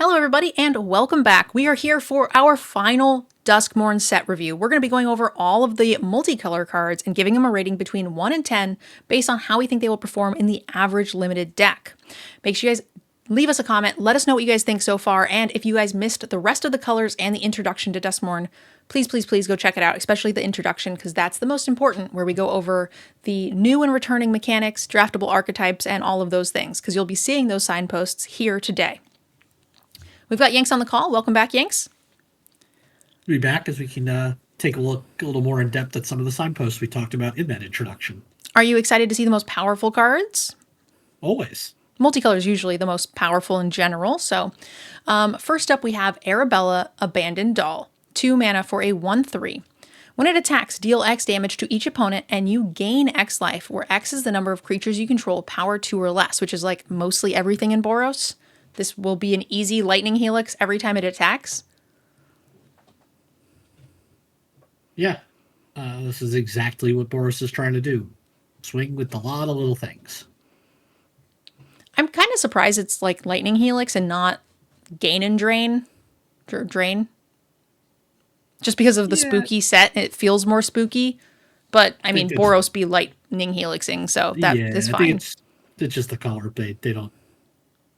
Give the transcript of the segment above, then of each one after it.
Hello everybody and welcome back. We are here for our final Duskmourn set review. We're going to be going over all of the multicolor cards and giving them a rating between 1 and 10 based on how we think they will perform in the average limited deck. Make sure you guys leave us a comment, let us know what you guys think so far, and if you guys missed the rest of the colors and the introduction to Duskmourn, please go check it out, especially the introduction, because that's the most important, where we go over the new and returning mechanics, draftable archetypes, and all of those things, because you'll be seeing those signposts here today. We've got Yanks on the call. Welcome back, Yanks. We'll be back as we can take a look a little more in depth at some of the signposts we talked about in that introduction. Are you excited to see the most powerful cards? Always. Multicolor is usually the most powerful in general. So first up we have Arabella, Abandoned Doll. 2 mana for a 1/3. When it attacks, deal X damage to each opponent and you gain X life, where X is the number of creatures you control, power 2 or less, which is like mostly everything in Boros. This will be an easy lightning helix every time it attacks. Yeah, this is exactly what Boros is trying to do. Swing with a lot of little things. I'm kind of surprised it's like lightning helix and not gain and drain. Drain. Just because of the spooky set, it feels more spooky. But, I mean, Boros be lightning helixing, so that is fine. I think it's just the color. They don't...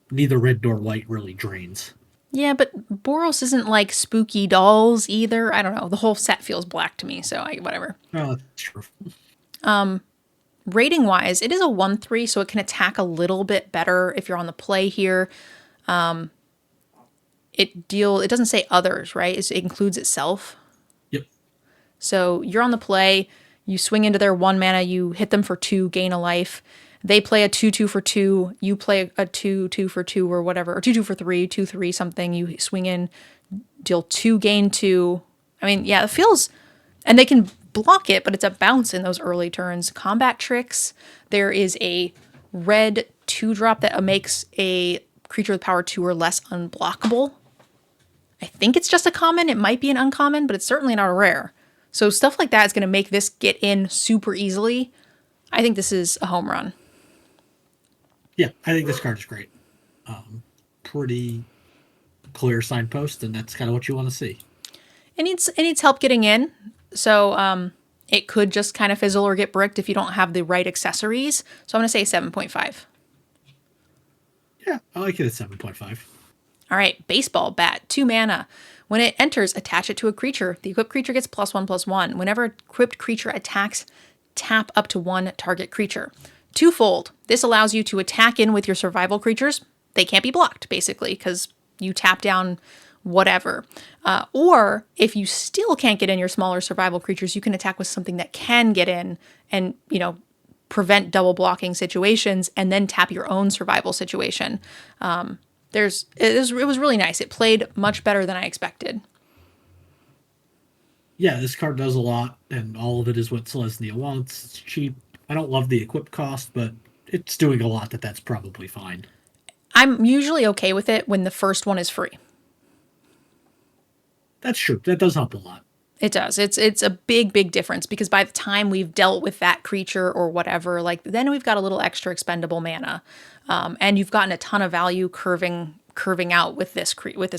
Neither red nor white really drains. Yeah, but Boros isn't like spooky dolls either. I don't know. The whole set feels black to me, so whatever. Oh, that's true. Rating-wise, it is a 1/3, so it can attack a little bit better if you're on the play here. It doesn't say others, right? It includes itself. Yep. So you're on the play, you swing into their 1 mana, you hit them for 2, gain a life. They play a 2/2 for 2. You play a 2/2 for 2 or whatever, or 2/2 for 3, 2/3 something. You swing in, deal 2, gain 2. I mean, yeah, it feels, and they can block it, but it's a bounce in those early turns. Combat tricks. There is a red 2-drop that makes a creature with power 2 or less unblockable. I think it's just a common. It might be an uncommon, but it's certainly not a rare. So stuff like that is going to make this get in super easily. I think this is a home run. Yeah, I think this card is great. Pretty clear signpost, and that's kind of what you want to see. It needs help getting in, so it could just kind of fizzle or get bricked if you don't have the right accessories. So I'm going to say 7.5. Yeah, I like it at 7.5. All right, Baseball Bat, 2 mana. When it enters, attach it to a creature. The equipped creature gets +1/+1. Whenever an equipped creature attacks, tap up to 1 target creature. Twofold. This allows you to attack in with your survival creatures. They can't be blocked, basically, because you tap down whatever. Or if you still can't get in your smaller survival creatures, you can attack with something that can get in and, prevent double blocking situations and then tap your own survival situation. It was really nice. It played much better than I expected. Yeah, this card does a lot, and all of it is what Selesnya wants. It's cheap. I don't love the equip cost, but it's doing a lot that's probably fine. I'm usually okay with it when the first one is free. That's true. That does help a lot. It does. It's a big difference, because by the time we've dealt with that creature or whatever, then we've got a little extra expendable mana, and you've gotten a ton of value curving out with this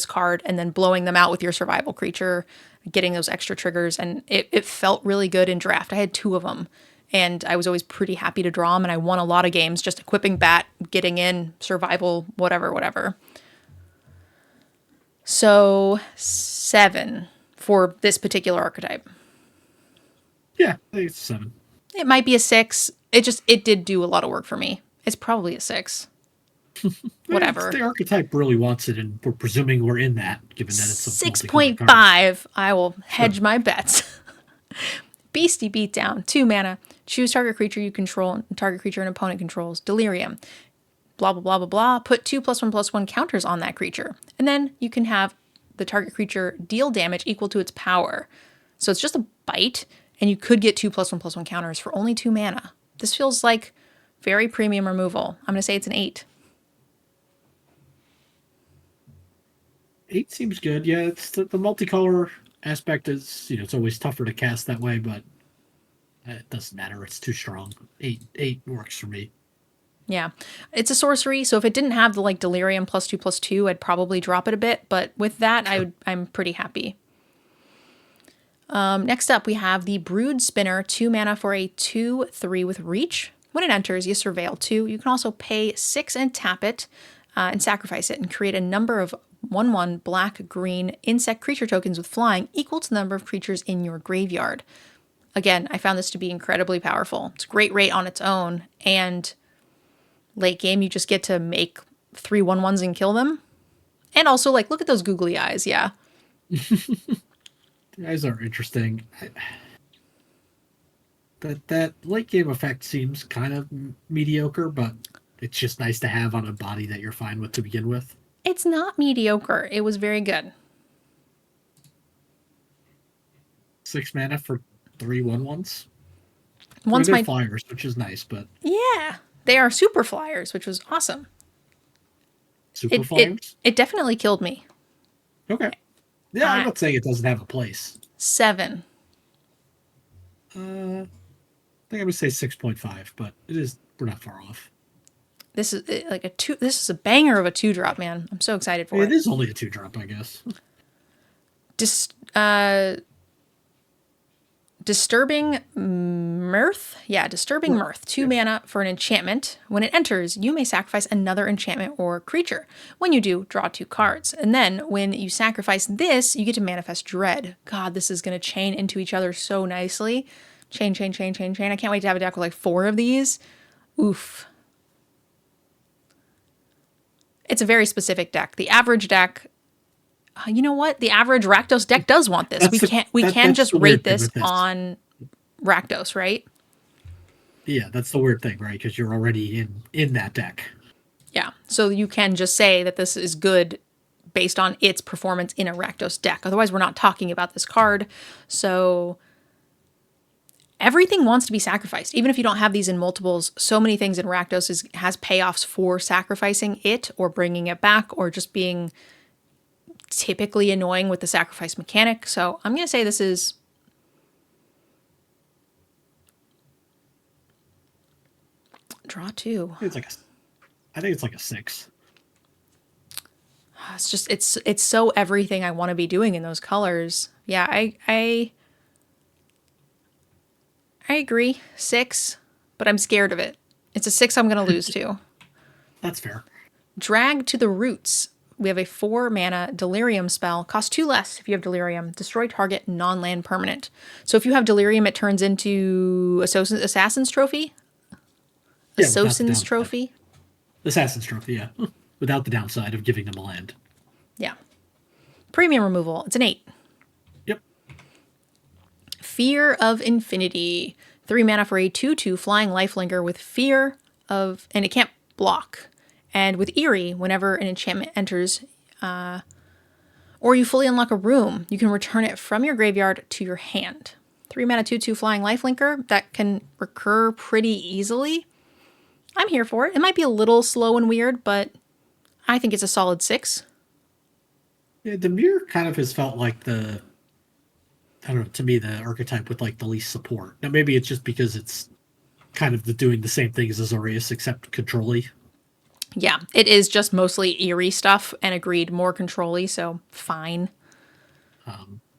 card, and then blowing them out with your survival creature, getting those extra triggers, and it felt really good in draft. I had 2 of them, and I was always pretty happy to draw them, and I won a lot of games just equipping Bat, getting in, survival, whatever. So 7 for this particular archetype. Yeah, I think it's a 7. It might be a 6. It did do a lot of work for me. It's probably a 6. Whatever. The archetype really wants it, and we're presuming we're in that, given that it's a 6.5. I will hedge my bets. Beastie Beatdown, 2 mana. Choose target creature you control and target creature an opponent controls. Delirium. Blah, blah, blah, blah, blah. Put 2 +1/+1 counters on that creature. And then you can have the target creature deal damage equal to its power. So it's just a bite, and you could get 2 +1/+1 counters for only 2 mana. This feels like very premium removal. I'm going to say it's an 8. 8 seems good. Yeah, it's the multicolor aspect is, it's always tougher to cast that way, but it doesn't matter. It's too strong. 8 works for me. Yeah. It's a sorcery, so if it didn't have the like Delirium +2/+2, I'd probably drop it a bit, but with that, I'm pretty happy. Next up, we have the Brood Spinner, 2 mana for a 2/3 with reach. When it enters, you surveil 2. You can also pay 6 and tap it and sacrifice it and create a number of 1/1 black-green insect creature tokens with flying equal to the number of creatures in your graveyard. Again, I found this to be incredibly powerful. It's a great rate on its own, and late game, you just get to make 3 1/1s and kill them. And also, like, look at those googly eyes, yeah. The eyes are interesting. That late game effect seems kind of mediocre, but it's just nice to have on a body that you're fine with to begin with. It's not mediocre. It was very good. 6 mana for 3 1/1s. Once my flyers, which is nice, but yeah, they are super flyers, which was awesome. Super flyers? It definitely killed me. Okay. Yeah, I'm not saying it doesn't have a place. 7. I think I would say 6.5, but we're not far off. This is like a 2. This is a banger of a 2-drop, man. I'm so excited for it. It is only a 2-drop, I guess. Disturbing Mirth? Yeah, Disturbing Mirth. 2 mana for an enchantment. When it enters, you may sacrifice another enchantment or creature. When you do, draw 2 cards. And then when you sacrifice this, you get to manifest Dread. God, this is going to chain into each other so nicely. Chain. I can't wait to have a deck with like 4 of these. Oof. It's a very specific deck. The average deck... You know what? The average Rakdos deck does want this. We can't just rate this on Rakdos, right? Yeah, that's the weird thing, right? Because you're already in that deck. Yeah, so you can just say that this is good based on its performance in a Rakdos deck. Otherwise, we're not talking about this card. So everything wants to be sacrificed. Even if you don't have these in multiples, so many things in Rakdos has payoffs for sacrificing it or bringing it back or just being typically annoying with the sacrifice mechanic. So I'm going to say this is... Draw 2. I think it's like a 6. It's just, it's so everything I want to be doing in those colors. Yeah, I agree. 6, but I'm scared of it. It's a 6 I'm going to lose to. That's fair. Drag to the Roots. We have a 4 mana Delirium spell. Costs 2 less if you have Delirium. Destroy target non-land permanent. So if you have Delirium, it turns into Assassin's Trophy? Yeah, Assassin's Trophy? Assassin's Trophy, yeah. Without the downside of giving them a land. Yeah. Premium removal. It's an 8. Yep. Fear of Infinity. 3 mana for a 2/2 flying lifelinker with fear of... And it can't block. And with Eerie, whenever an enchantment enters, or you fully unlock a room, you can return it from your graveyard to your hand. 3 mana 2/2 flying lifelinker that can recur pretty easily. I'm here for it. It might be a little slow and weird, but I think it's a solid 6. Yeah, the mirror kind of has felt like to me, the archetype with like the least support. Now maybe it's just because it's kind of doing the same thing as Azorius, except control-y. Yeah, it is just mostly Eerie stuff, and agreed, more control-y, so fine.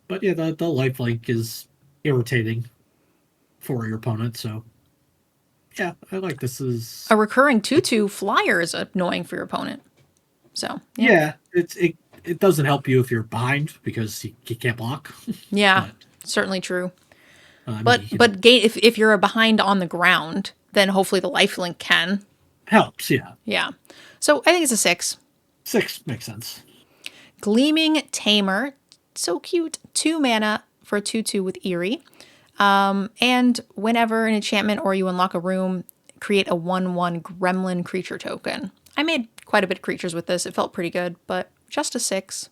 But yeah, the lifelink is irritating for your opponent, so yeah, I like this. Is a recurring 2/2 flyer is annoying for your opponent. So yeah, it doesn't help you if you're behind because you can't block. Yeah, certainly true. But if you're behind on the ground, then hopefully the lifelink can. Helps, yeah. Yeah. So I think it's a 6. 6 makes sense. Gleaming Tamer. So cute. 2 mana for a 2/2 with Eerie. And whenever an enchantment or you unlock a room, create a 1/1 gremlin creature token. I made quite a bit of creatures with this. It felt pretty good, but just a 6.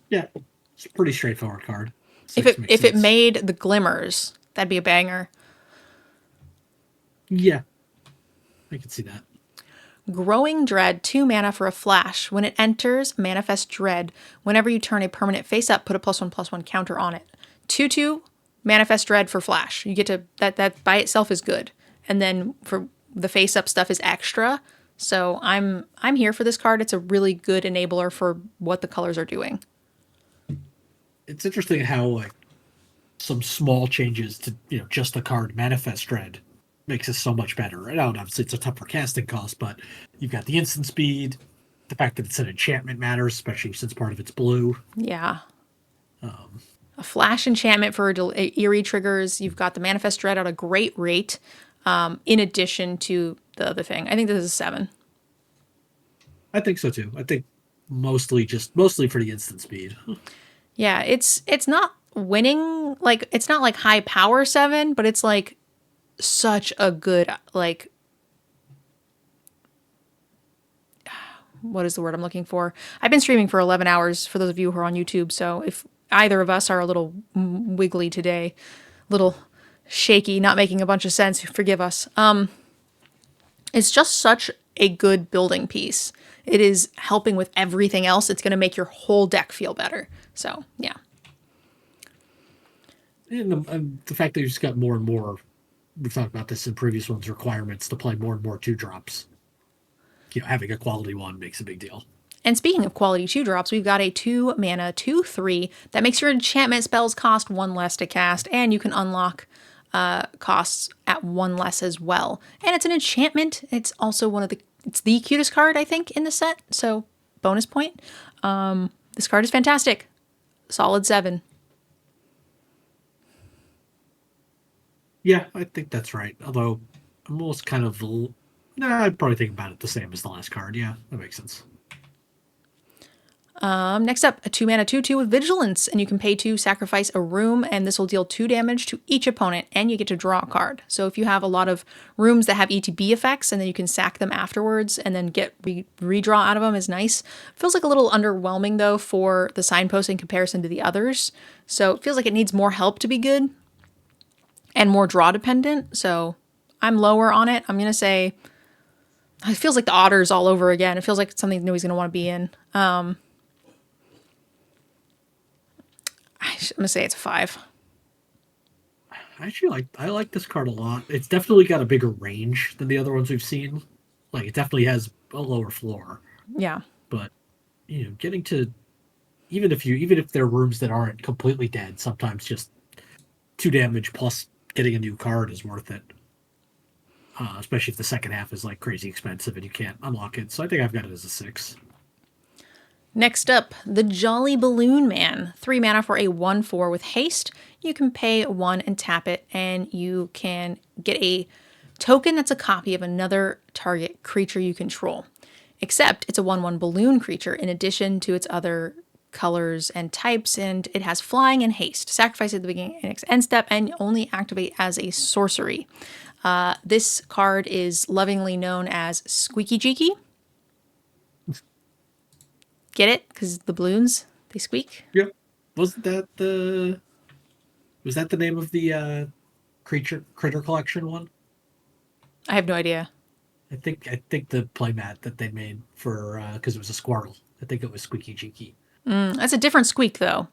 Yeah. It's a pretty straightforward card. If it made the glimmers, that'd be a banger. Yeah. I can see that. Growing Dread, 2 mana for a flash. When it enters, manifest Dread. Whenever you turn a permanent face up, put a +1/+1 counter on it. 2/2, manifest Dread for flash. You get to that by itself is good. And then for the face up stuff is extra. So I'm here for this card. It's a really good enabler for what the colors are doing. It's interesting how like some small changes to just the card Manifest Dread makes it so much better. And obviously it's a tougher casting cost, but you've got the instant speed, the fact that it's an enchantment matters, especially since part of it's blue. Yeah. A flash enchantment for Eerie triggers. You've got the Manifest Dread at a great rate, in addition to the other thing. I think this is a 7. I think so too. I think mostly for the instant speed. Yeah, it's not winning, like it's not like high power 7, but it's like such a good, like, what is the word I'm looking for? I've been streaming for 11 hours for those of you who are on YouTube, so if either of us are a little wiggly today, little shaky, not making a bunch of sense, forgive us. It's just such a good building piece. It is helping with everything else. It's going to make your whole deck feel better. So, yeah. And the fact that you just got more and more, we've talked about this in previous ones, requirements to play more and more 2-drops. Having a quality one makes a big deal. And speaking of quality 2-drops, we've got a 2 mana 2/3 that makes your enchantment spells cost 1 less to cast, and you can unlock costs at 1 less as well. And it's an enchantment. It's also it's the cutest card, I think, in the set. So bonus point. This card is fantastic. Solid 7. Yeah, I think that's right. Although I'm almost kind of, I'd probably think about it the same as the last card. Yeah, that makes sense. Next up, a 2 mana 2/2 with Vigilance, and you can pay 2, sacrifice a room, and this will deal 2 damage to each opponent, and you get to draw a card. So if you have a lot of rooms that have ETB effects, and then you can sack them afterwards, and then get redraw out of them is nice. Feels like a little underwhelming, though, for the signpost in comparison to the others. So it feels like it needs more help to be good, and more draw dependent, so I'm lower on it. I'm going to say, it feels like the Otters all over again. It feels like something nobody's going to want to be in. I'm gonna say it's a 5. Actually, I like this card a lot. It's definitely got a bigger range than the other ones we've seen. Like, it definitely has a lower floor. Yeah. But getting to even if there are rooms that aren't completely dead, sometimes just 2 damage plus getting a new card is worth it. Especially if the second half is like crazy expensive and you can't unlock it. So I think I've got it as a 6. Next up, the Jolly Balloon Man. 3 mana for a 1/4 with haste. You can pay 1 and tap it, and you can get a token that's a copy of another target creature you control. Except it's a 1/1 balloon creature in addition to its other colors and types, and it has flying and haste. Sacrifice at the beginning and end step, and only activate as a sorcery. This card is lovingly known as Squeaky Cheeky. Get it? Because the balloons, they squeak. Yep. Was that the name of the critter collection one? I have no idea. I think the playmat that they made for because it was a squirrel. I think it was Squeaky Cheeky. That's a different squeak though.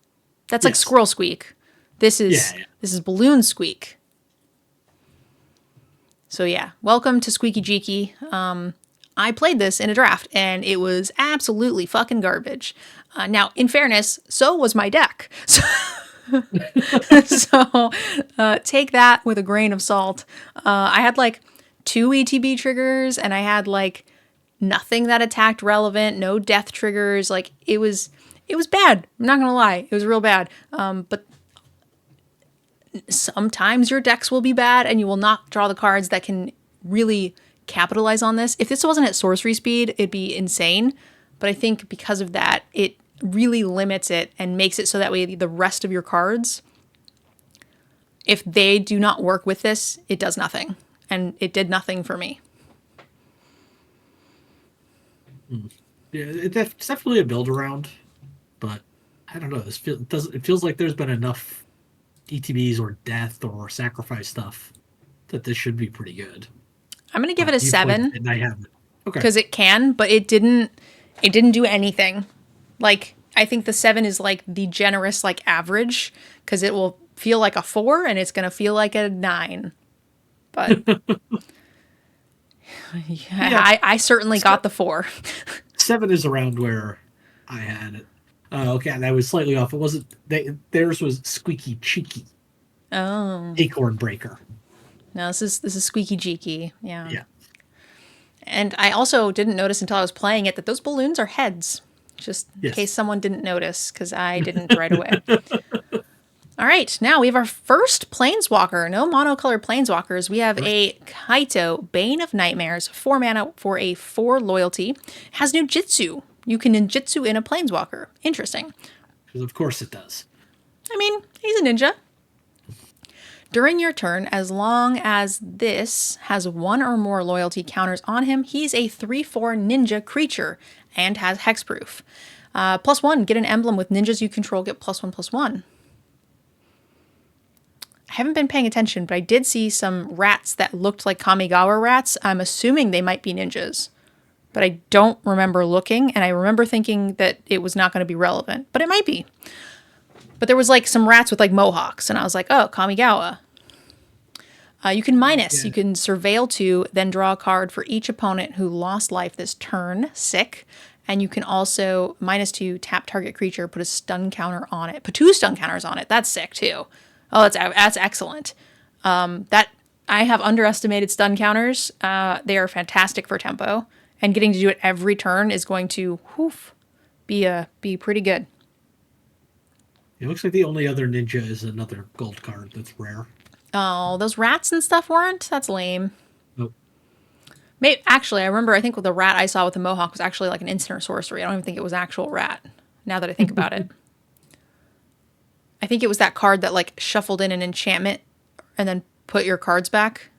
That's like squirrel squeak. This is balloon squeak. So yeah, welcome to Squeaky Cheeky. I played this in a draft, and it was absolutely fucking garbage. Now, in fairness, so was my deck. So, take that with a grain of salt. I had like 2 ETB triggers, and I had like nothing that attacked relevant, no death triggers. Like it was bad. I'm not gonna lie, it was real bad. But sometimes your decks will be bad, and you will not draw the cards that can really capitalize on this. If this wasn't at sorcery speed, it'd be insane. But I think because of that, it really limits it and makes it so that way the rest of your cards, if they do not work with this, it does nothing. And it did nothing for me. Yeah, it's definitely a build around, but I don't know. It feels like there's been enough ETBs or death or sacrifice stuff that this should be pretty good. I'm gonna give it a 7. And I haven't. Okay. Because it can, but it didn't do anything. Like, I think the 7 is like the generous like average, because it will feel like a 4 and it's gonna feel like a 9. But Yeah, I certainly got the 4. 7 is around where I had it. Okay, and I was slightly off. It wasn't. Theirs was Squeaky Cheeky. Oh. Acorn Breaker. No, this is Squeaky Cheeky. Yeah. Yeah. And I also didn't notice until I was playing it that those balloons are heads. Just in case someone didn't notice, because I didn't right away. All right, now we have our first Planeswalker. No monocolored Planeswalkers. We have a Kaito, Bane of Nightmares, 4 mana for a 4 loyalty. Has ninjutsu. You can ninjutsu in a Planeswalker. Interesting. Because of course it does. I mean, he's a ninja. During your turn, as long as this has 1 or more loyalty counters on him, he's a 3/4 ninja creature and has hexproof. +1, get an emblem with ninjas you control, get +1/+1. I haven't been paying attention, but I did see some rats that looked like Kamigawa rats. I'm assuming they might be ninjas, but I don't remember looking, and I remember thinking that it was not going to be relevant, but it might be. But there was like some rats with like mohawks, and I was like, oh, Kamigawa. You can minus. Yeah. You can surveil 2, then draw a card for each opponent who lost life this turn. Sick. And you can also -2, tap target creature, put a stun counter on it. Put 2 stun counters on it. That's sick too. Oh, that's excellent. That I have underestimated stun counters. They are fantastic for tempo, and getting to do it every turn is going to be pretty good. It looks like the only other ninja is another gold card that's rare. Oh, those rats and stuff weren't? That's lame. Nope. Maybe, actually, I remember, I think the rat I saw with the mohawk was actually like an instant or sorcery. I don't even think it was actual rat, now that I think about it. I think it was that card that like shuffled in an enchantment and then put your cards back.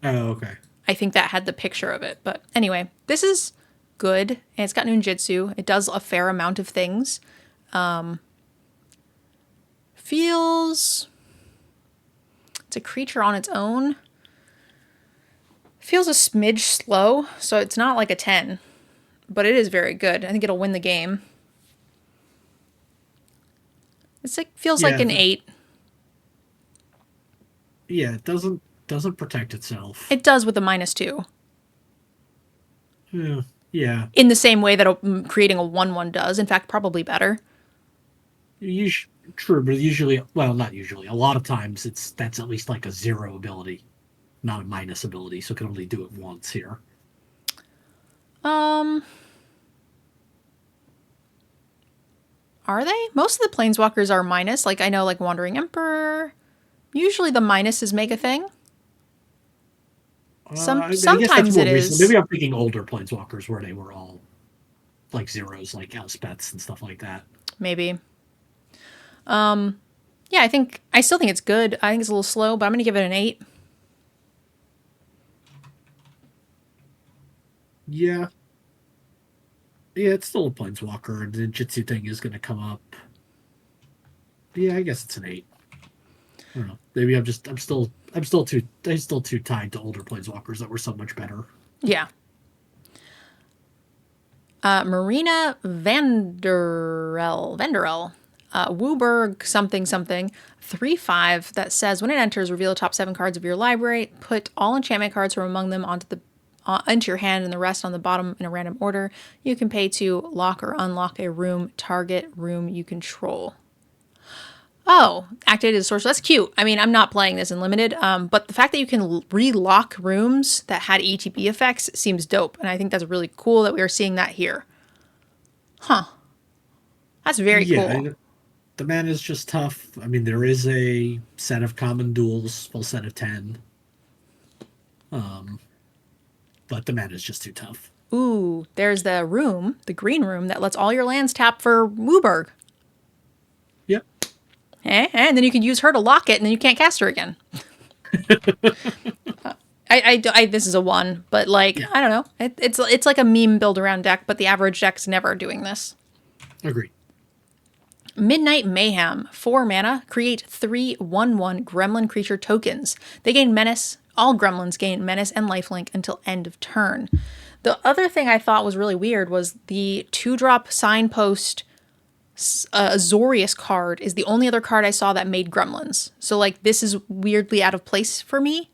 Oh, okay. I think that had the picture of it. But anyway, this is good. And it's got ninjutsu. It does a fair amount of things. Feels... It's a creature on its own. Feels a smidge slow, so it's not like a 10. But it is very good. I think it'll win the game. It's like feels like an 8. Yeah, it doesn't protect itself. It does with a -2. Yeah. In the same way that creating a 1/1 does. In fact, probably better. True, but usually, well, not usually. A lot of times, that's at least like a 0 ability, not a minus ability, so it can only do it once here. Are they? Most of the Planeswalkers are minus. Like, I know, like, Wandering Emperor. Usually the minuses make a thing. Sometimes it is. Maybe I'm thinking older Planeswalkers where they were all, like, zeros, like Elspeths and stuff like that. Maybe. Yeah, I still think it's good. I think it's a little slow, but I'm going to give it an 8. Yeah. Yeah, it's still a Planeswalker. The Ninjutsu thing is going to come up. Yeah, I guess it's an 8. I don't know. Maybe I'm still too tied to older Planeswalkers that were so much better. Yeah. Marina Vanderel. Wooburg something 3/5 that says when it enters, reveal the top 7 cards of your library, put all enchantment cards from among them into your hand and the rest on the bottom in a random order. You can pay to lock or unlock a target room you control. Oh, activated sorcerer. That's cute. I mean, I'm not playing this in limited, but the fact that you can relock rooms that had ETB effects seems dope, and I think that's really cool that we are seeing that here. Huh. That's very cool. The mana is just tough. I mean, there is a set of common duels, full set of 10. But the mana is just too tough. Ooh, there's the green room that lets all your lands tap for Wooburg. Yep. And then you can use her to lock it, and then you can't cast her again. This is a 1, but like, yeah. I don't know. It's like a meme build around deck, but the average deck's never doing this. Agreed. Midnight Mayhem, 4 mana, create 3 1/1 gremlin creature tokens. They gain menace. All gremlins gain menace and lifelink until end of turn. The other thing I thought was really weird was the 2-drop signpost Azorius card is the only other card I saw that made gremlins. So like this is weirdly out of place for me.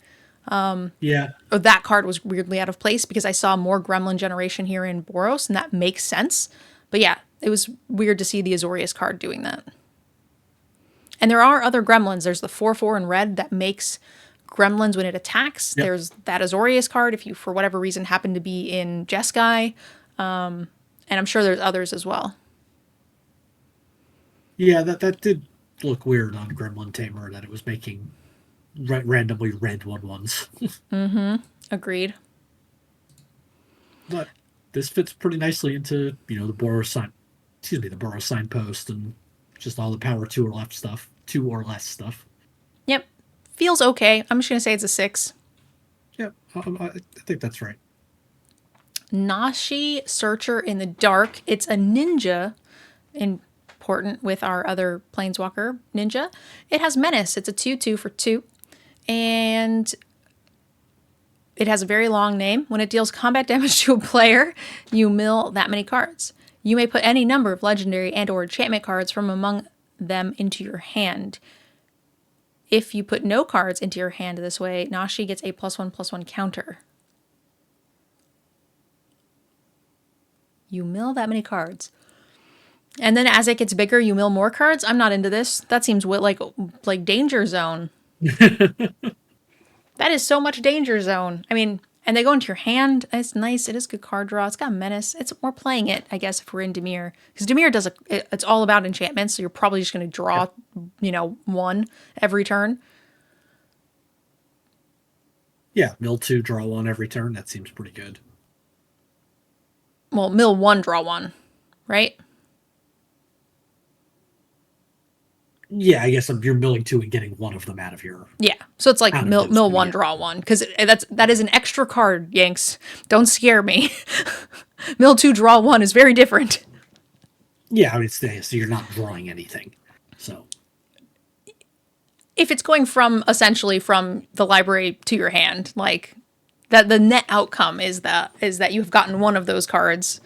Yeah. Oh, that card was weirdly out of place because I saw more Gremlin generation here in Boros, and that makes sense. But yeah, it was weird to see the Azorius card doing that. And there are other gremlins. There's the 4/4 in red that makes gremlins when it attacks. Yep. There's that Azorius card if you, for whatever reason, happen to be in Jeskai. And I'm sure there's others as well. Yeah, that did look weird on Gremlin Tamer that it was making randomly red 1/1s. Agreed. But this fits pretty nicely into, the Boros the Boros signpost and just all the power two or less stuff. Yep. Feels okay. I'm just going to say it's a 6. Yeah, I think that's right. Nshi, Searcher in the Dark. It's a ninja, important with our other Planeswalker ninja. It has Menace. It's a 2/2 for 2. And it has a very long name. When it deals combat damage to a player, you mill that many cards. You may put any number of legendary and or enchantment cards from among them into your hand. If you put no cards into your hand this way, Nshi gets a +1/+1 counter. You mill that many cards. And then as it gets bigger, you mill more cards? I'm not into this. That seems like Danger Zone. That is so much Danger Zone. I mean, and they go into your hand. It's nice. It is good card draw. It's got Menace. We're playing it, I guess, if we're in Dimir. Because Dimir it's all about enchantments, so you're probably just going to draw, one every turn. Yeah, mill 2, draw 1 every turn. That seems pretty good. Well, mill 1, draw 1, right? Yeah, I guess you're milling 2 and getting one of them out of your... Yeah, so it's like mill 1, draw 1. Because that is an extra card, Yanks. Don't scare me. Mill 2, draw 1 is very different. Yeah, I mean, so you're not drawing anything. So... If it's going essentially from the library to your hand, like that, the net outcome is that you've gotten one of those cards,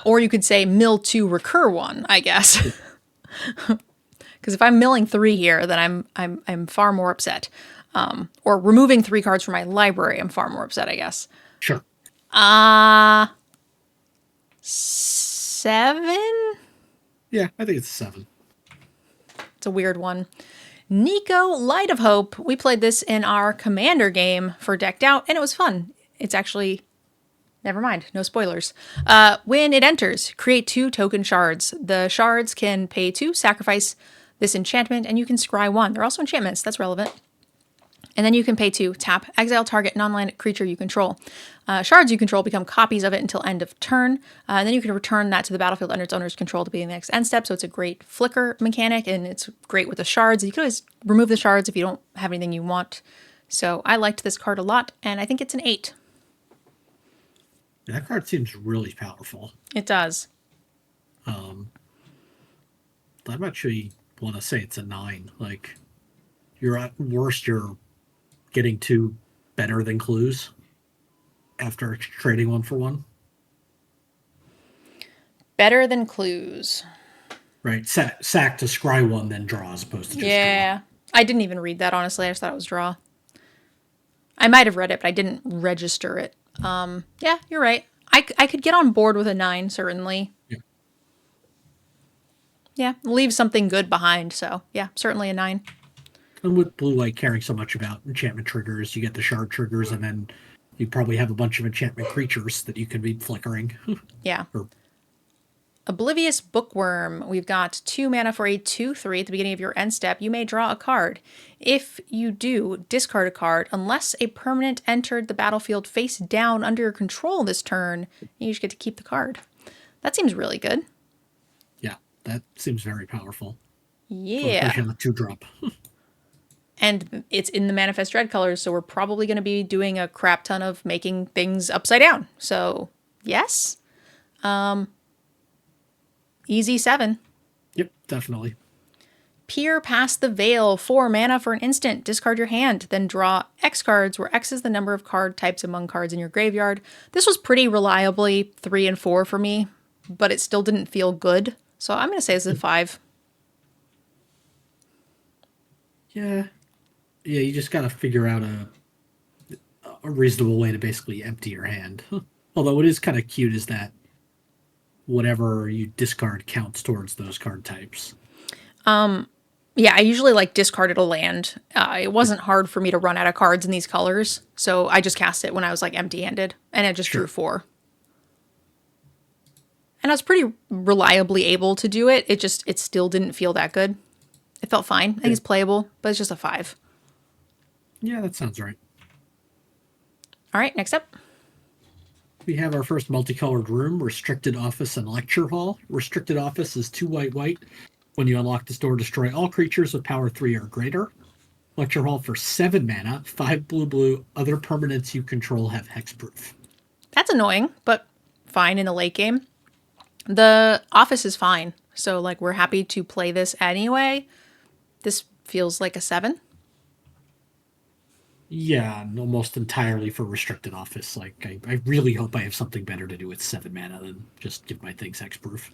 or you could say mill 2, recur 1, I guess. Because if I'm milling 3 here, then I'm far more upset. Or removing 3 cards from my library, I'm far more upset, I guess. Sure. 7? Yeah, I think it's a 7. It's a weird one. Nico, Light of Hope. We played this in our Commander game for Decked Out, and it was fun. It's actually... Never mind, no spoilers. When it enters, create 2 token shards. The shards can pay 2, sacrifice this enchantment, and you can scry 1. They're also enchantments, that's relevant. And then you can pay 2, tap, exile target non-land creature you control. Shards you control become copies of it until end of turn. And then you can return that to the battlefield under its owner's control to be the next end step. So it's a great flicker mechanic, and it's great with the shards. You can always remove the shards if you don't have anything you want. So I liked this card a lot, and I think it's an 8. That card seems really powerful. It does. I'm actually want to say it's a 9. Like, you're at worst, you're getting 2 better than clues after trading 1 for 1. Better than clues. Right. Sack to scry 1, then draw, as opposed to just draw. I didn't even read that, honestly. I just thought it was draw. I might have read it, but I didn't register it. Yeah, you're right. I could get on board with a 9, certainly. Yeah, leave something good behind. So, yeah, certainly a 9. And with blue-white caring so much about enchantment triggers, you get the shard triggers, and then you probably have a bunch of enchantment creatures that you can be flickering. Yeah. Oblivious Bookworm. We've got 2 mana for a 2/3 at the beginning of your end step. You may draw a card. If you do, discard a card unless a permanent entered the battlefield face down under your control this turn. You just get to keep the card. That seems really good. Yeah, that seems very powerful. Yeah. Especially on the 2-drop. And it's in the Manifest Dread colors, so we're probably going to be doing a crap ton of making things upside down. So, yes. Easy 7. Yep, definitely. Peer past the veil. 4 mana for an instant. Discard your hand. Then draw X cards, where X is the number of card types among cards in your graveyard. This was pretty reliably 3 and 4 for me, but it still didn't feel good. So I'm going to say this is a 5. Yeah. Yeah, you just got to figure out a reasonable way to basically empty your hand. Although it is kind of cute is that whatever you discard counts towards those card types. Yeah, I usually like discarded a land. It wasn't hard for me to run out of cards in these colors, so I just cast it when I was like empty-handed, and it just drew Sure. 4. And I was pretty reliably able to do it. It still didn't feel that good. It felt fine. I think Yeah, it's playable, but it's just a 5. yeah, that sounds right. All right, next up. We have our first multicolored room, Restricted Office and Lecture Hall. Restricted Office is 2 white white. When you unlock this door, destroy all creatures with power 3 or greater. Lecture Hall for 7 mana, 5 blue blue. Other permanents you control have hexproof. That's annoying, but fine in the late game. The office is fine, so like we're happy to play this anyway. This feels like a 7. Yeah, almost entirely for Restricted Office. Like, I really hope I have something better to do with 7 mana than just give my things hexproof.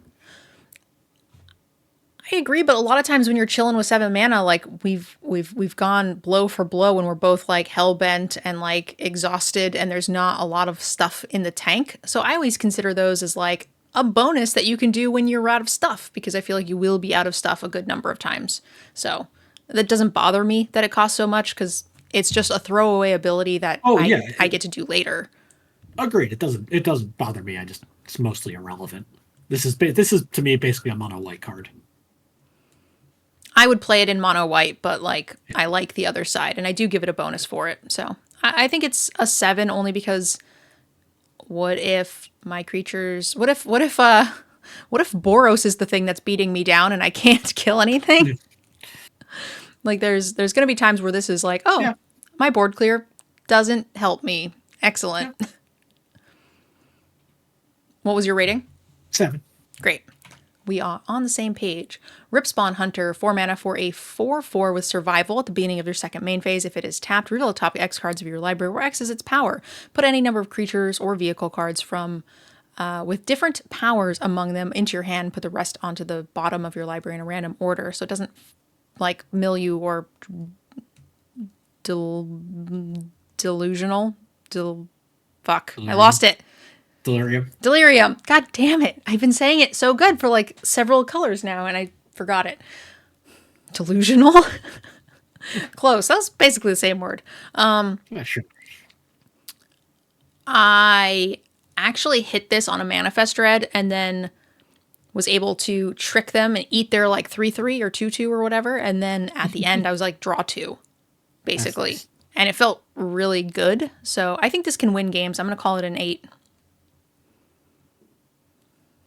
I agree, but a lot of times when you're chilling with 7 mana, like we've gone blow for blow when we're both like hell bent and like exhausted, and there's not a lot of stuff in the tank. So I always consider those as like a bonus that you can do when you're out of stuff, because I feel like you will be out of stuff a good number of times. So that doesn't bother me that it costs so much, because it's just a throwaway ability that Oh yeah, I get to do later. agreed. It doesn't bother me. It's mostly irrelevant. This is to me basically a mono white card. I would play it in mono white, but like I like the other side, and I do give it a bonus for it. So I think it's a 7 only because what if my creatures? What if Boros is the thing that's beating me down and I can't kill anything? Yeah. Like there's gonna be times where this is like, oh, Yeah. my board clear doesn't help me. Excellent. Yeah. What was your rating? 7. Great. We are on the same page. Ripspawn Hunter, 4 mana for a 4/4 with survival at the beginning of your second main phase. If it is tapped, reveal the top X cards of your library, where X is its power. Put any number of creatures or vehicle cards from with different powers among them into your hand. Put the rest onto the bottom of your library in a random order, so it doesn't like mill you or delusional. Fuck, I lost it. Delirium. Delirium. God damn it. I've been saying it so good for like several colors now and I forgot it. Delusional? Close. That was basically the same word. Yeah, sure. I actually hit this on a Manifest Red and then was able to trick them and eat their like 3/3 or 2/2 or whatever. And then at the end, I was like, draw 2, basically. Nice. And it felt really good. So I think this can win games. I'm going to call it an 8.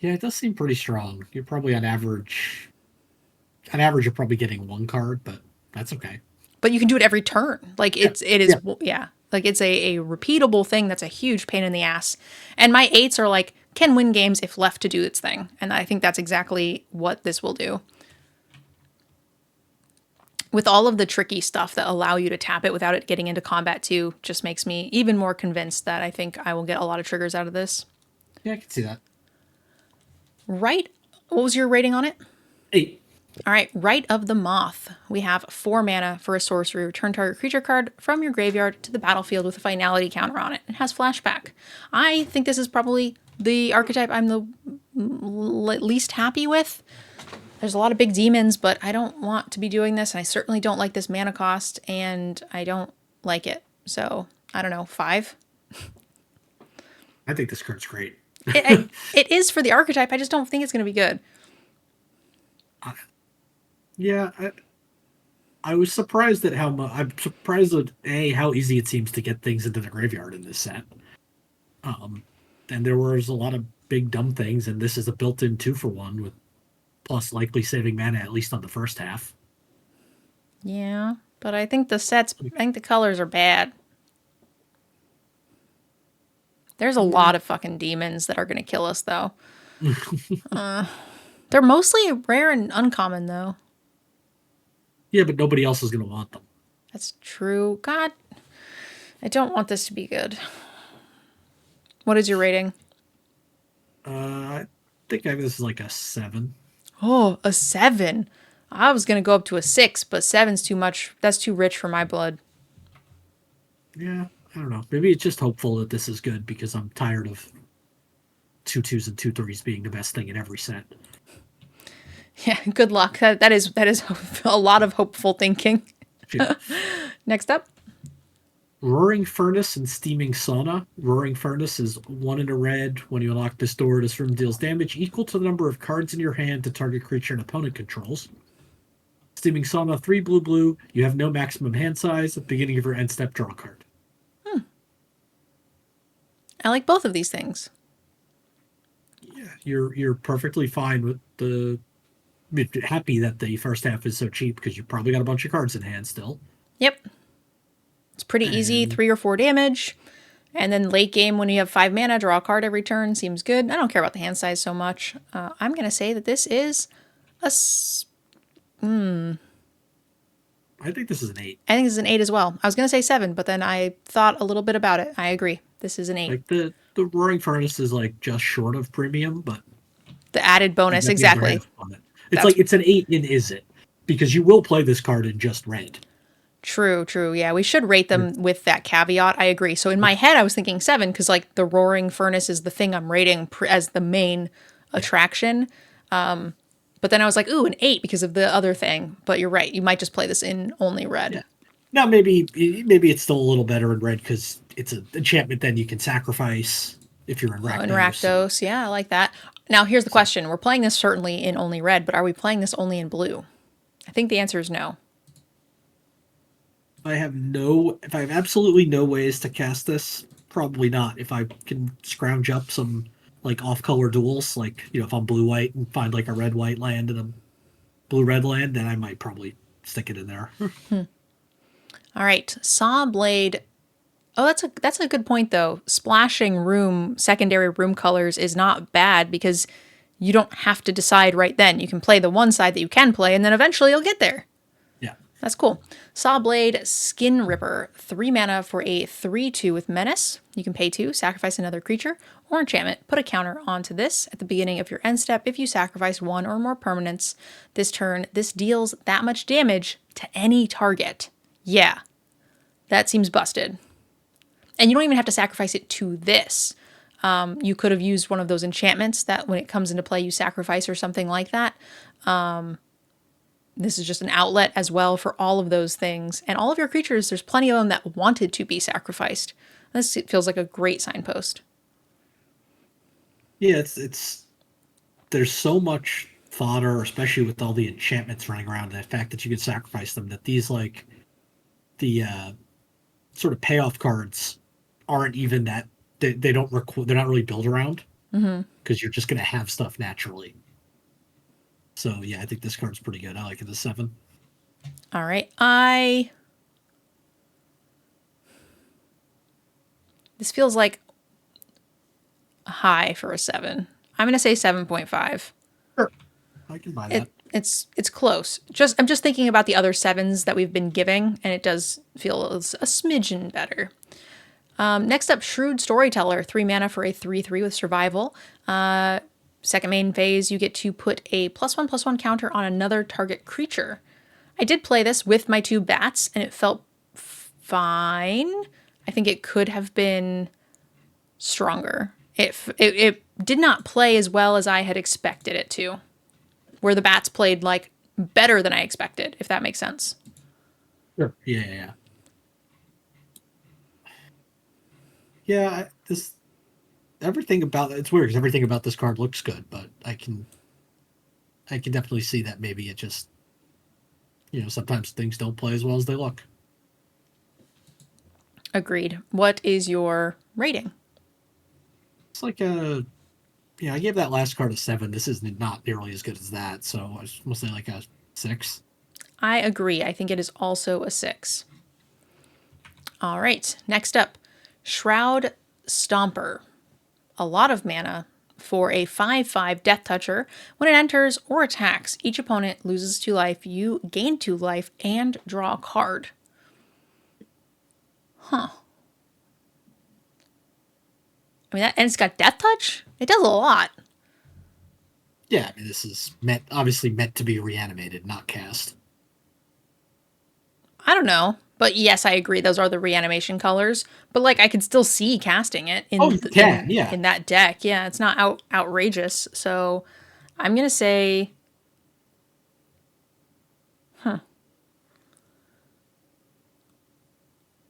Yeah, it does seem pretty strong. You're probably on average. On average, you're probably getting 1 card, but that's okay. But you can do it every turn. Like it is, yeah. Like it's a repeatable thing that's a huge pain in the ass. And my 8s are like, can win games if left to do its thing. And I think that's exactly what this will do. With all of the tricky stuff that allow you to tap it without it getting into combat too, just makes me even more convinced that I think I will get a lot of triggers out of this. Yeah, I can see that. Right. What was your rating on it? 8. All right, Rite of the Moth. We have 4 mana for a sorcery. Return target creature card from your graveyard to the battlefield with a finality counter on it. It has flashback. I think this is probably the archetype I'm the least happy with. There's a lot of big demons, but I don't want to be doing this. And I certainly don't like this mana cost, and I don't like it. So, I don't know, 5? I think this card's great. It is for the archetype. I just don't think it's going to be good. Yeah, I was surprised at how much. I'm surprised at how easy it seems to get things into the graveyard in this set. And there was a lot of big dumb things, and this is a built-in 2-for-1 with plus likely saving mana at least on the first half. Yeah, but I think I think the colors are bad. There's a lot of fucking demons that are going to kill us, though. They're mostly rare and uncommon, though. Yeah, but nobody else is going to want them. That's true. God, I don't want this to be good. What is your rating? I think this is like a 7. Oh, a 7. I was going to go up to a 6, but 7's too much. That's too rich for my blood. Yeah, I don't know. Maybe it's just hopeful that this is good because I'm tired of 2/2s and 2/3s being the best thing in every set. Yeah, good luck. That is a lot of hopeful thinking. Yeah. Next up. Roaring Furnace and Steaming Sauna. Roaring Furnace is 1 in a red. When you unlock this door, this room deals damage equal to the number of cards in your hand to target creature an opponent controls. Steaming Sauna, 3 blue blue. You have no maximum hand size. At the beginning of your end step, draw a card. I like both of these things. Yeah, you're perfectly fine with the. Happy that the first half is so cheap because you probably got a bunch of cards in hand still. Yep. It's pretty easy, 3 or 4 damage. And then late game, when you have 5 mana, draw a card every turn. Seems good. I don't care about the hand size so much. I'm going to say that this is a... I think this is an 8. I think this is an 8 as well. I was going to say 7, but then I thought a little bit about it. I agree. This is an 8. Like the Roaring Furnace is like just short of premium, but The added bonus, exactly. It's like it's an 8 in is it? Because you will play this card in just red. True. Yeah, we should rate them with that caveat. I agree. So in my head, I was thinking 7 because like the Roaring Furnace is the thing I'm rating as the main attraction. But then I was like, ooh, an 8 because of the other thing. But you're right. You might just play this in only red. Yeah. Now maybe it's still a little better in red because it's an enchantment. Then you can sacrifice if you're in Rakdos. In Rakdos, yeah, I like that. Now here's the question: we're playing this certainly in only red, but are we playing this only in blue? I think the answer is no. If I have absolutely no ways to cast this, probably not. If I can scrounge up some like off-color duels, like if I'm blue-white and find like a red-white land and a blue-red land, then I might probably stick it in there. All right, Saw Blade. Oh, that's a good point though. Splashing secondary room colors is not bad because you don't have to decide right then. You can play the one side that you can play, and then eventually you'll get there. Yeah. That's cool. Sawblade Skin Ripper, 3 mana for a 3/2 with Menace. You can pay 2, sacrifice another creature or enchantment. Put a counter onto this at the beginning of your end step. If you sacrifice 1 or more permanents this turn, this deals that much damage to any target. Yeah, that seems busted. And you don't even have to sacrifice it to this. You could have used one of those enchantments that when it comes into play you sacrifice or something like that. This is just an outlet as well for all of those things. And all of your creatures, there's plenty of them that wanted to be sacrificed. This feels like a great signpost. Yeah, it's there's so much fodder, especially with all the enchantments running around, and the fact that you could sacrifice them, that these like the sort of payoff cards aren't even that they're not really built around because you're just going to have stuff naturally. So yeah, I think this card's pretty good. I like it as 7. All right, this feels like high for a 7. I'm going to say 7.5. Sure, I can buy that. It's close. I'm just thinking about the other 7s that we've been giving, and it does feel a smidgen better. Next up, Shrewd Storyteller, 3 mana for a 3/3 with survival. Second main phase, you get to put a +1/+1 counter on another target creature. I did play this with my 2 bats, and it felt fine. I think it could have been stronger. It did not play as well as I had expected it to, where the bats played like better than I expected, if that makes sense. Sure. Yeah. Yeah, everything about it's weird because everything about this card looks good, but I can definitely see that maybe it just sometimes things don't play as well as they look. Agreed. What is your rating? It's like I gave that last card a 7. This is not nearly as good as that, so I was mostly like a 6. I agree. I think it is also a 6. All right. Next up, Shroud Stomper. A lot of mana for a 5/5 Death Toucher. When it enters or attacks, each opponent loses 2 life. You gain 2 life and draw a card. Huh. I mean, and it's got Death Touch? It does a lot. Yeah, I mean, this is obviously meant to be reanimated, not cast. I don't know. But yes, I agree. Those are the reanimation colors. But like, I could still see casting it Oh, you can, yeah. in that deck. Yeah, it's not outrageous. So I'm gonna say, huh?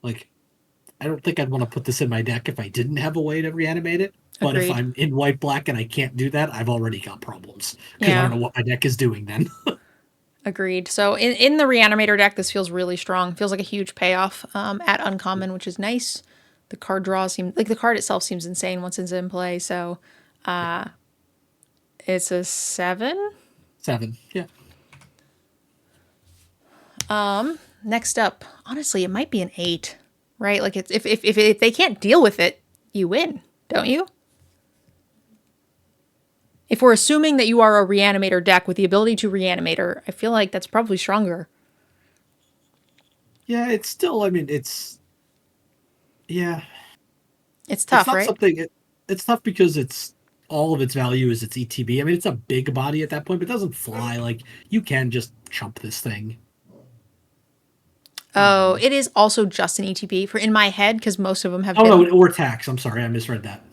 Like, I don't think I'd want to put this in my deck if I didn't have a way to reanimate it. But if Agreed. I'm in white black and I can't do that, I've already got problems because I don't Yeah, know what my deck is doing then. agreed. So in the reanimator deck, this feels really strong. Feels like a huge payoff at uncommon, which is nice. The card draw seems like the card itself seems insane once it's in play. So Yeah. it's a 7. 7. Yeah. Next up, honestly, it might be an 8, right? Like it's if they can't deal with it, you win, don't you? If we're assuming that you are a reanimator deck with the ability to reanimator, I feel like that's probably stronger. Yeah, it's still, I mean, yeah, It's it's tough, not right? something, it's tough because it's, all of its value is its ETB. I mean, it's a big body at that point, but it doesn't fly. Like, you can just chump this thing. Oh, it is also just an ETP for in my head because most of them have Oh, been. no, or tax. I'm sorry, I misread that.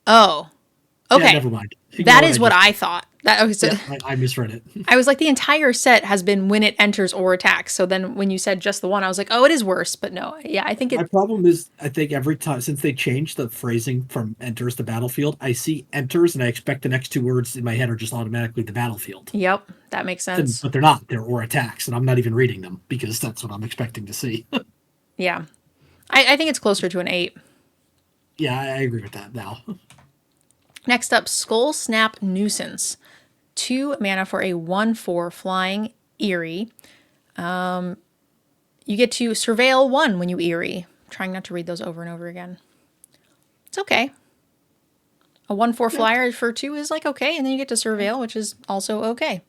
Oh, Yeah, okay. never mind. Ignore That what I is what just I said. thought. That okay, so Yeah, I misread it. I was like the entire set has been when it enters or attacks. So then when you said just the one, I was like, oh, it is worse. But no, yeah, I think My it. problem is, I think every time since they changed the phrasing from enters to battlefield, I see enters and I expect the next two words in my head are just automatically the battlefield. Yep, that makes And sense. but they're not. They're or attacks, and I'm not even reading them because that's what I'm expecting to see. Yeah, I think it's closer to an 8. Yeah, I agree with that now. Next up, Skull Snap Nuisance. 2 mana for a 1/4 flying Eerie. You get to surveil 1 when you Eerie. I'm trying not to read those over and over again. It's okay. A 1/4 Yeah, flyer for 2 is like okay, and then you get to surveil, which is also okay.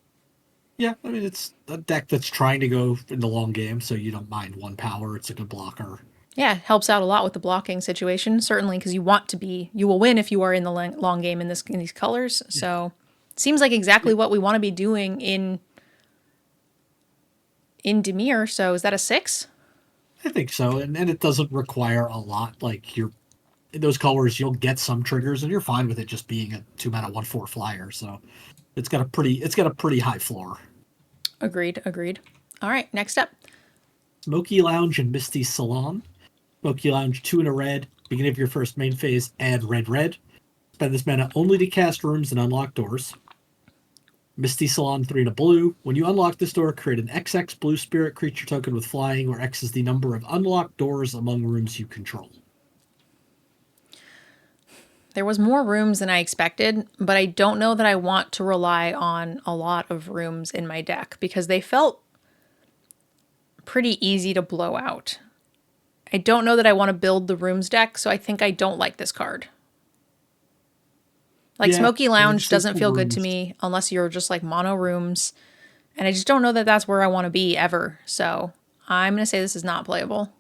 yeah. I mean, it's a deck that's trying to go in the long game, so you don't mind one power. It's a good blocker. Yeah, it helps out a lot with the blocking situation, certainly because you will win if you are in the long game in these colors. Yeah, So, it seems like exactly yeah. what we want to be doing in Demir. So, is that a 6? I think so, and it doesn't require a lot. Like you're in those colors, you'll get some triggers, and you're fine with it just being a 2 mana 1/4 flyer. So it's got a pretty high floor. Agreed, agreed. All right, next up. Smoky Lounge and Misty Salon. Smoky Lounge, 2 and a red. Beginning of your first main phase, add red red. Spend this mana only to cast rooms and unlock doors. Misty Salon, 3 and a blue. When you unlock this door, create an XX blue spirit creature token with flying, where X is the number of unlocked doors among rooms you control. There was more rooms than I expected, but I don't know that I want to rely on a lot of rooms in my deck because they felt pretty easy to blow out. I don't know that I want to build the rooms deck, so I think I don't like this card. Like Yeah, Smoky I mean, Lounge doesn't simple feel good to rooms. me unless you're just like mono rooms, and I just don't know that that's where I want to be ever. So I'm gonna say this is not playable.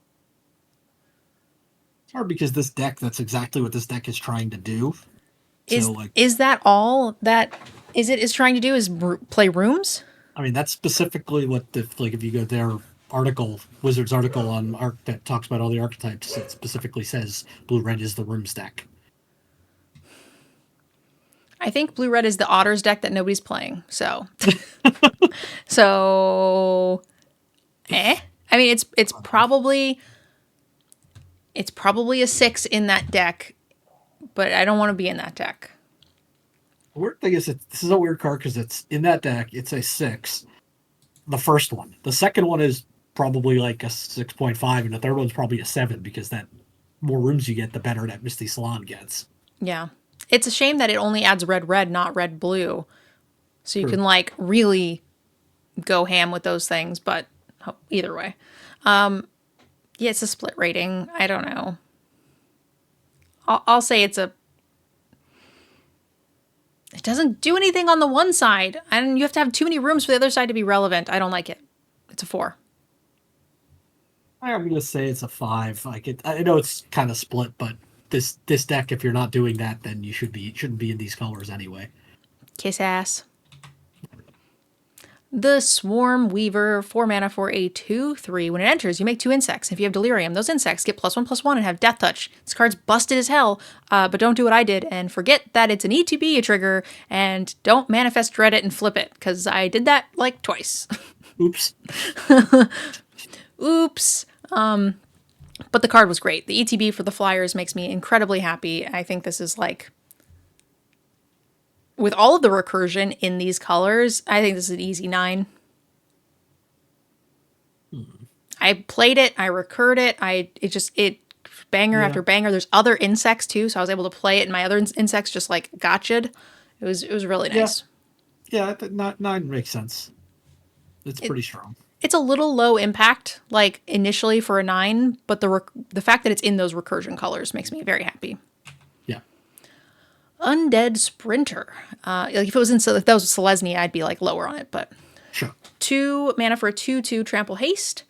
It's hard because this deck, that's exactly what this deck is trying to do. So, like, Is that all that is trying to do is play rooms? I mean, that's specifically what the, like, if you go their article, Wizards article on Arc that talks about all the archetypes, it specifically says blue red is the rooms deck. I think blue red is the otters deck that nobody's playing. So so I mean it's probably a 6 in that deck, but I don't want to be in that deck. The weird thing is that this is a weird card because it's in that deck, it's a 6. The first one. The second one is probably like a 6.5, and the third one's probably a 7 because that more rooms you get, the better that Misty Salon gets. Yeah. It's a shame that it only adds red red, not red blue. So you True. can like really go ham with those things, but either way. Yeah, it's a split rating. I don't know. I'll say it's a. It doesn't do anything on the one side, and you have to have too many rooms for the other side to be relevant. I don't like it. It's a 4. I'm gonna say it's a 5. Like I know it's kind of split, but this deck, if you're not doing that, then you shouldn't be in these colors anyway. Kiss ass. The Swarm Weaver, 4 mana for a 2/3. When it enters, you make 2 insects. If you have Delirium, those insects get +1/+1 and have Death Touch. This card's busted as hell, but don't do what I did and forget that it's an ETB trigger and don't manifest dread it and flip it, because I did that like twice. Oops. Oops. But the card was great. The ETB for the Flyers makes me incredibly happy. I think this is like, with all of the recursion in these colors, I think this is an easy 9. I played it, I recurred it, it banger after banger. There's other insects too, so I was able to play it, and my other insects just like gotcha'd. It was really nice. Yeah, 9 makes sense. It's pretty strong. It's a little low impact, like initially for a 9, but the fact that it's in those recursion colors makes me very happy. Yeah. Undead Sprinter. Like if that was Selesnya, I'd be like lower on it, but sure. 2 mana for a 2/2 trample haste.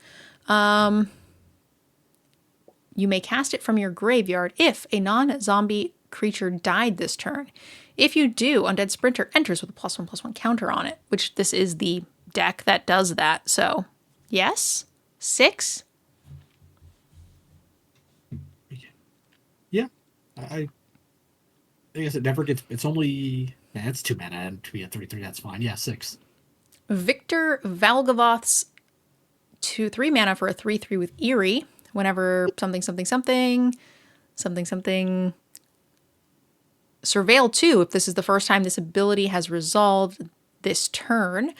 You may cast it from your graveyard if a non-zombie creature died this turn. If you do, Undead Sprinter enters with a +1/+1 counter on it, which this is the deck that does that. So, yes, 6. Yeah, I guess it never gets. It's only it's 2 mana and to be a 3/3. That's fine. Yeah, 6. Victor Valgavoth's 3 mana for a 3/3 with Eerie. Whenever something surveil 2, if this is the first time this ability has resolved this turn.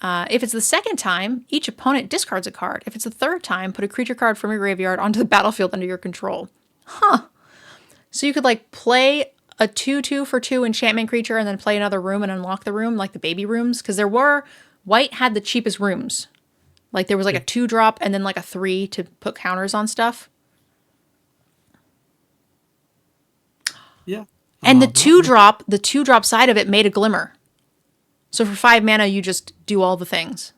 If it's the second time, each opponent discards a card. If it's the third time, put a creature card from your graveyard onto the battlefield under your control. Huh. So you could like play a 2/2 for 2 enchantment creature and then play another room and unlock the room, like the baby rooms. Because white had the cheapest rooms. Like there was like a 2-drop and then like a 3 to put counters on stuff. Yeah. And the 2-drop side of it made a glimmer. So for 5 mana, you just do all the things.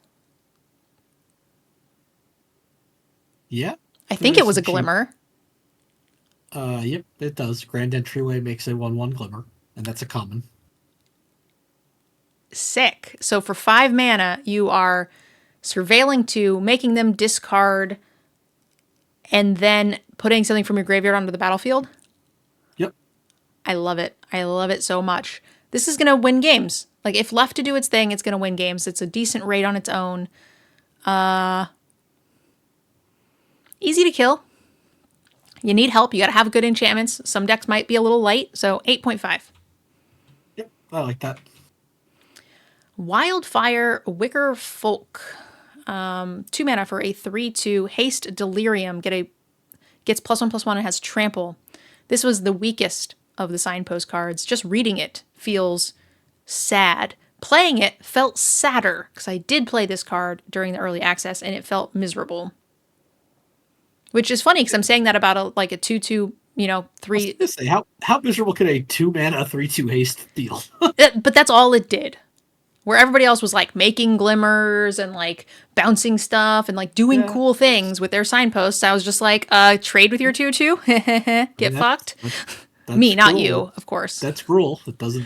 Yeah. I think it was a glimmer. Yep, it does. Grand Entryway makes a 1/1 glimmer, and that's a common. Sick. So for 5 mana, you are surveilling 2, making them discard, and then putting something from your graveyard onto the battlefield. Yep. I love it. I love it so much. This is going to win games. Like, if left to do its thing, it's going to win games. It's a decent rate on its own. Easy to kill. You need help. You got to have good enchantments. Some decks might be a little light, so 8.5. Yep, I like that. Wildfire Wicker Folk. 2 mana for a 3/2 haste Delirium. Gets +1/+1 and has trample. This was the weakest of the signpost cards. Just reading it feels sad. Playing it felt sadder, because I did play this card during the early access and it felt miserable. Which is funny because I'm saying that about a 2/2, 3. I was gonna say, how miserable could a 2 mana 3/2 haste feel? But that's all it did. Where everybody else was like making glimmers and like bouncing stuff and like doing cool things with their signposts, I was just like, trade with your 2/2? Get fucked. That's Me, not Gruul. you, of course. That's Gruul. It doesn't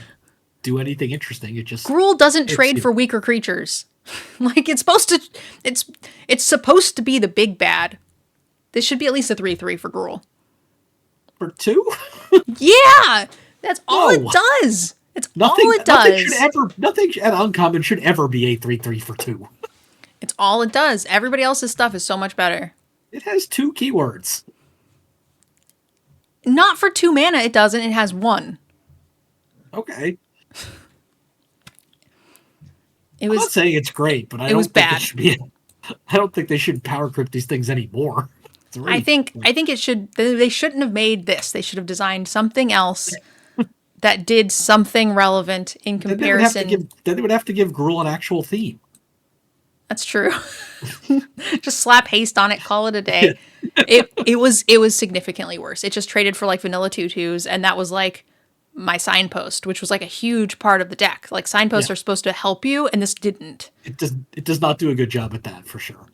do anything interesting. It just Gruul doesn't trade for weaker creatures. Like it's supposed to be the big bad. This should be at least a 3/3 for Gruul. For 2? Yeah! That's all it does. It's all it does. Nothing at uncommon should ever be a 3/3 for 2. It's all it does. Everybody else's stuff is so much better. It has 2 keywords. Not for 2 mana, it doesn't. It has 1. Okay. I'm not saying it's great, but I don't think they should power crypt these things anymore. I think it should. They shouldn't have made this. They should have designed something else that did something relevant in comparison. Then they would have to give Gruul an actual theme. That's true. Just slap haste on it, call it a day. It was significantly worse. It just traded for like vanilla 2/2s, and that was like my signpost, which was like a huge part of the deck. Like signposts are supposed to help you, and this didn't. It does not do a good job at that for sure.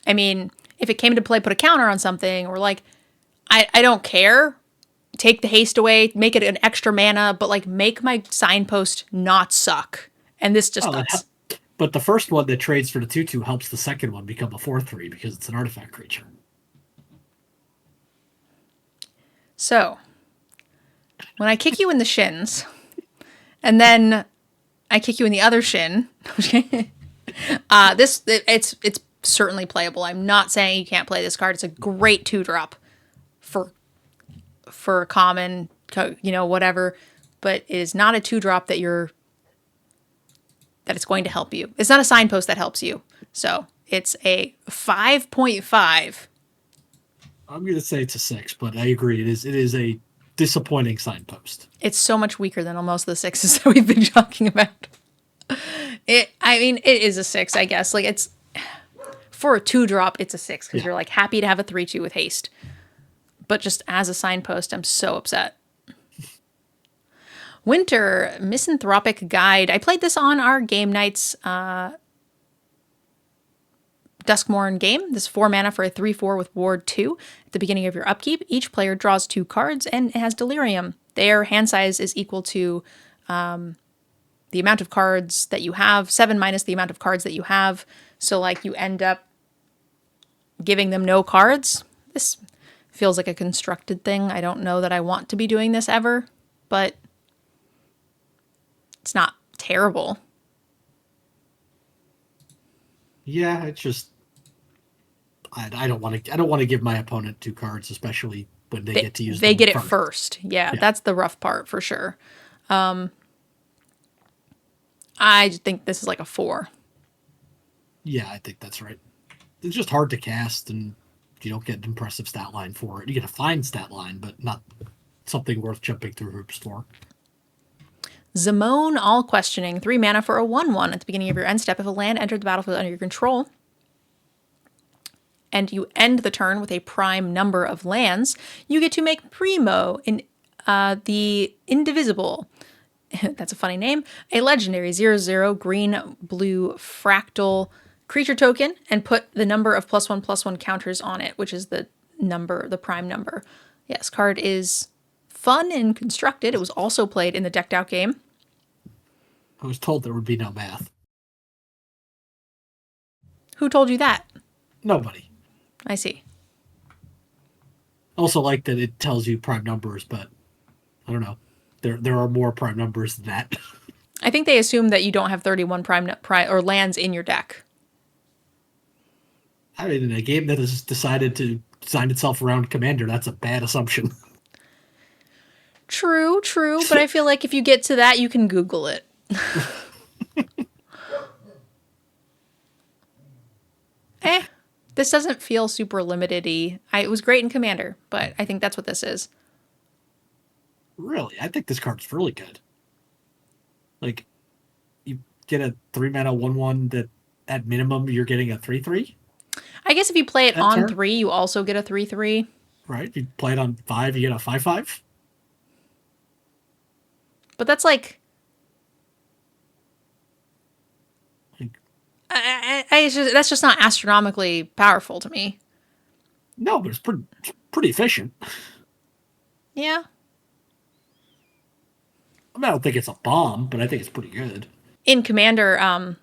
I mean, if it came to play, put a counter on something, or like, I don't care. Take the haste away, make it an extra mana, but like make my signpost not suck. And this just does. But the first one that trades for the 2/2 helps the second one become a 4/3 because it's an artifact creature. So, when I kick you in the shins, and then I kick you in the other shin, it's certainly playable. I'm not saying you can't play this card. It's a great 2-drop for common, whatever. But it is not a 2-drop that it's going to help you. It's not a signpost that helps you. So it's a 5.5. I'm going to say it's a 6, but I agree. It is a disappointing signpost. It's so much weaker than almost the 6s that we've been talking about. It is a 6, I guess. Like, it's for a 2-drop, it's a 6 because you're like happy to have a 3/2 with haste. But just as a signpost, I'm so upset. Winter Misanthropic Guide. I played this on our game nights Duskmourn game. This is 4 mana for a 3/4 with Ward 2. At the beginning of your upkeep, each player draws 2 cards and it has Delirium. Their hand size is equal to the amount of cards that you have, 7 minus the amount of cards that you have. So, like, you end up giving them no cards. This feels like a constructed thing. I don't know that I want to be doing this ever, but it's not terrible. Yeah, it's just I don't want to give my opponent 2 cards, especially when they get to use. They get it first. Yeah, that's the rough part for sure. I just think this is like a 4. Yeah, I think that's right. It's just hard to cast, and you don't get an impressive stat line for it. You get a fine stat line, but not something worth jumping through hoops for. Zamone, All Questioning. 3 mana for a 1/1. At the beginning of your end step, if a land entered the battlefield under your control, and you end the turn with a prime number of lands, you get to make Primo in the Indivisible. That's a funny name. A legendary 0/0 green-blue fractal creature token, and put the number of +1/+1 counters on it, which is the prime number. Yes, card is fun and constructed. It was also played in the decked out game. I was told there would be no math. Who told you that? Nobody. I see. Also like that it tells you prime numbers, but I don't know. There are more prime numbers than that. I think they assume that you don't have 31 prime or lands in your deck. I mean, in a game that has decided to design itself around Commander, that's a bad assumption. True, but I feel like if you get to that, you can Google it. This doesn't feel super limited-y. It was great in Commander, but I think that's what this is. Really? I think this card's really good. Like, you get a 3 mana 1/1 that at minimum you're getting a 3/3? I guess if you play it on turn? 3, you also get a 3/3. Right? If you play it on 5, you get a 5/5? But that's like... that's just not astronomically powerful to me. No, but it's pretty efficient. Yeah. I mean, I don't think it's a bomb, but I think it's pretty good. In Commander,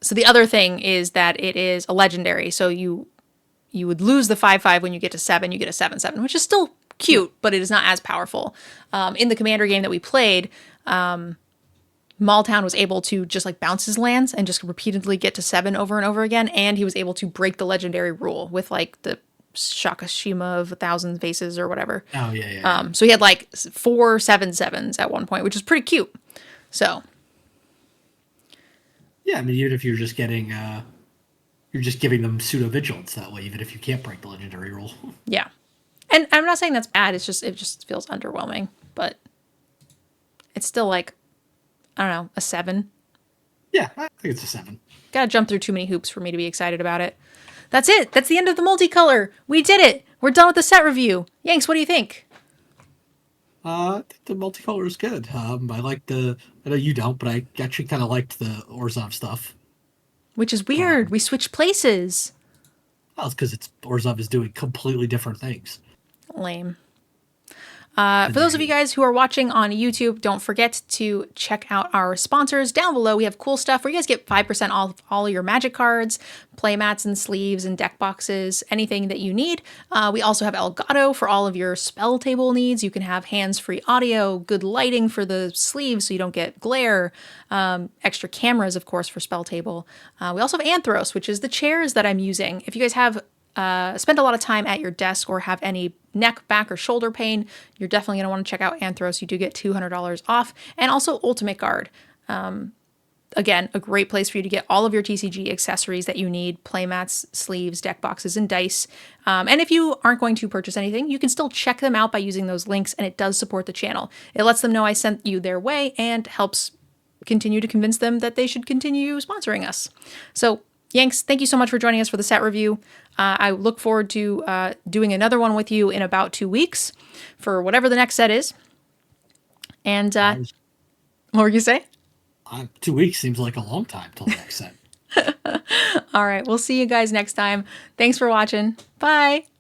so the other thing is that it is a legendary, so you would lose the 5/5 when you get to 7, you get a 7/7, which is still cute, but it is not as powerful. In the Commander game that we played, Maltown was able to just like bounce his lands and just repeatedly get to 7 over and over again, and he was able to break the legendary rule with like the Shakashima of 1,000 Faces or whatever. Oh, yeah. So he had like 4 7/7s at one point, which is pretty cute. So. Yeah, I mean, even if you're just getting, you're just giving them pseudo vigilance that way, even if you can't break the legendary rule. Yeah. And I'm not saying that's bad. It just feels underwhelming, but it's still like, I don't know, a 7. Yeah, I think it's a 7. Gotta jump through too many hoops for me to be excited about it. That's it. That's the end of the multicolor. We did it. We're done with the set review. Yanks, what do you think? I think the multicolor is good. I like I know you don't, but I actually kind of liked the Orzhov stuff. Which is weird. We switched places. Well, it's because Orzhov is doing completely different things. Lame. For those of you guys who are watching on YouTube, don't forget to check out our sponsors. Down below, we have cool stuff where you guys get 5% off all your magic cards, playmats and sleeves and deck boxes, anything that you need. We also have Elgato for all of your spell table needs. You can have hands-free audio, good lighting for the sleeves so you don't get glare, extra cameras, of course, for spell table. We also have Anthros, which is the chairs that I'm using. If you guys have spend a lot of time at your desk or have any neck, back, or shoulder pain, you're definitely going to want to check out Anthros. You do get $200 off. And also Ultimate Guard. Again, a great place for you to get all of your TCG accessories that you need, playmats, sleeves, deck boxes, and dice. And if you aren't going to purchase anything, you can still check them out by using those links, and it does support the channel. It lets them know I sent you their way and helps continue to convince them that they should continue sponsoring us. So Yanks, thank you so much for joining us for the set review. I look forward to doing another one with you in about 2 weeks for whatever the next set is. And what were you say? 2 weeks seems like a long time till the next set. All right, we'll see you guys next time. Thanks for watching. Bye.